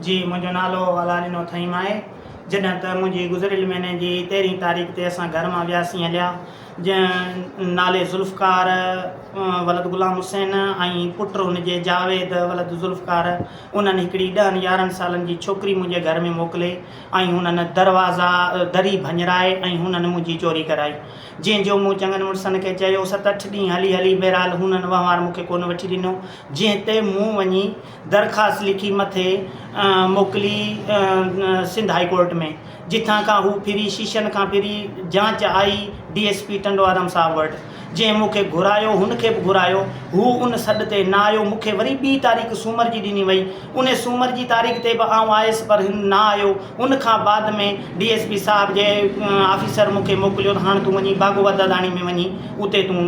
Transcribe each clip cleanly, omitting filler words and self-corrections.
जी मुंहिंजो नालो अलादीनो थईम आहे। जॾहिं त मुंहिंजी गुज़िरियल महीने जी 13 तारीख़ ते असां घर मां वियासीं हलिया, जंहिं नाले ज़ुल्फ़कार वलद ग़ुलाम हुसैन ऐं पुटु हुनजे जावेद वलद ज़ुल्फ़कार, उन्हनि हिकिड़ी 10-11 सालनि जी छोकिरी मुंहिंजे घर में मोकिले ऐं हुननि दरवाज़ा दरी भञराए ऐं हुननि मुंहिंजी चोरी कराई। जंहिंजो मूं चङनि मुड़ुसनि खे चयो, 7-8 ॾींहं हली हली बहरहाल हुननि वहिंवार मूंखे कोन वठी ॾिनो, जंहिं ते मूं वञी दरख़्वास्त लिखी मथे मोकिली सिंध हाई कोर्ट में, जिथां खां हू फिरी शीशनि खां फिरी जांच आई DSP टंडवारम साहब वटि, जंहिं मूंखे घुरायो, हुनखे बि घुरायो, हू उन सॾ ते न आयो। मूंखे वरी ॿी तारीख़ सूमर जी ॾिनी वई, उन सूमर जी तारीख़ ते बि आउं आयुसि पर हिन न आयो। उन खां बाद में DSP साहब जे ऑफिसर मूंखे मोकिलियो त हाणे तूं वञी भागवत दाणी में वञी उते तूं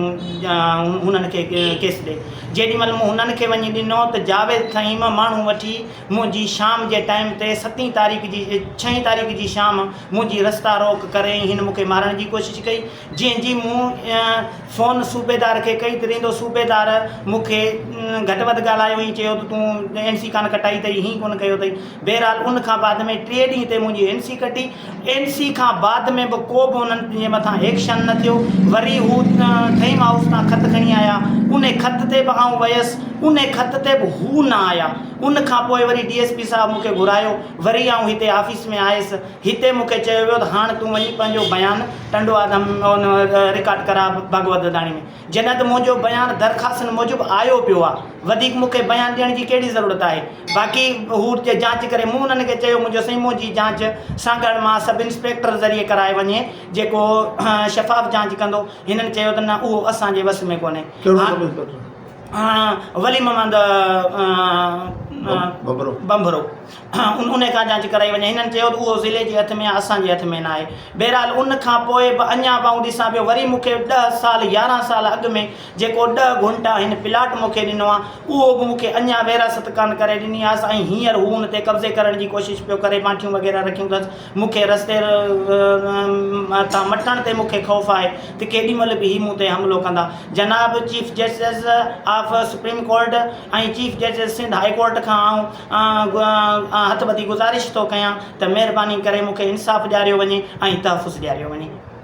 हुननि खे केस ॾे। जेॾीमहिल मूं हुननि खे वञी ॾिनो त जावेद थईम माण्हू वठी मुंहिंजी शाम जे टाइम ते 6 तारीख़ जी शाम मुंहिंजी रस्ता रोक करे हिन मूंखे मारण जी कोशिशि कई, जंहिंजी मूं फ़ोन सूबेदार खे कई त रींदो सूबेदार मूंखे घटि वधि ॻाल्हायो ऐं चयो त तूं NC कान कटाई अथई, हीअं कोन कयो अथई। बहरहाल उन खां बाद में 3 ॾींहं ते मुंहिंजी NC कटी। NC खां बाद में बि को बि उन्हनि जे मथां एक्शन न थियो। वरी हू ठहीम हाउस तां ख़त खणी आया, उन ख़त ते बि आउं वियसि, उन ख़त ते बि हू न आया। उन खां पोइ वरी DSP साहब मूंखे घुरायो, वरी आउं हिते ऑफिस में आयुसि। हिते मूंखे चयो वियो त हाणे तूं वञी पंहिंजो बयानु टंडवारम रिकॉर्ड करा भागवत दाणी में। जॾहिं त मुंहिंजो बयानु दरख़्वास्तनि मूजिबि आयो पियो आहे, वधीक मूंखे बयानु ॾियण जी कहिड़ी ज़रूरत आहे। बाक़ी हू जांच करे, मूं हुननि खे चयो मुंहिंजो साईं मुंहिंजी जांच साॻण मां सब इंस्पेक्टर ज़रिए कराए वञे, जेको शफ़ाफ़ जांच कंदो। हिननि चयो त न, उहो असांजे वस में कोन्हे। वली मोहम्मद बंभरो उन खां जांच कराई वञे। हिननि चयो त उहो ज़िले जे हथ में आहे, असांजे हथ में न आहे। बहरहाल उन खां पोइ बि अञा बि आउं ॾिसां पियो, वरी मूंखे 11 साल अॻु में जेको 10 गुंठा हिन प्लाट मूंखे ॾिनो आहे, उहो बि मूंखे अञा विरासत कान करे ॾिनी आहे। ऐं हींअर हू हुन ते कब्ज़े करण जी कोशिशि पियो करे, माठियूं वग़ैरह रखियूं अथसि। मूंखे रस्ते तां मटण ते मूंखे ख़ौफ़ आहे त केॾीमहिल बि ही मूं ते हमिलो कंदा। जनाब chief justice of supreme court ऐं chief justice Sindh high court खां आउं हथ ॿधी गुज़ारिश थो कयां त महिरबानी करे मूंखे इंसाफ़ ॾियारियो वञे ऐं तहफ़ुज़ ॾियारियो वञे।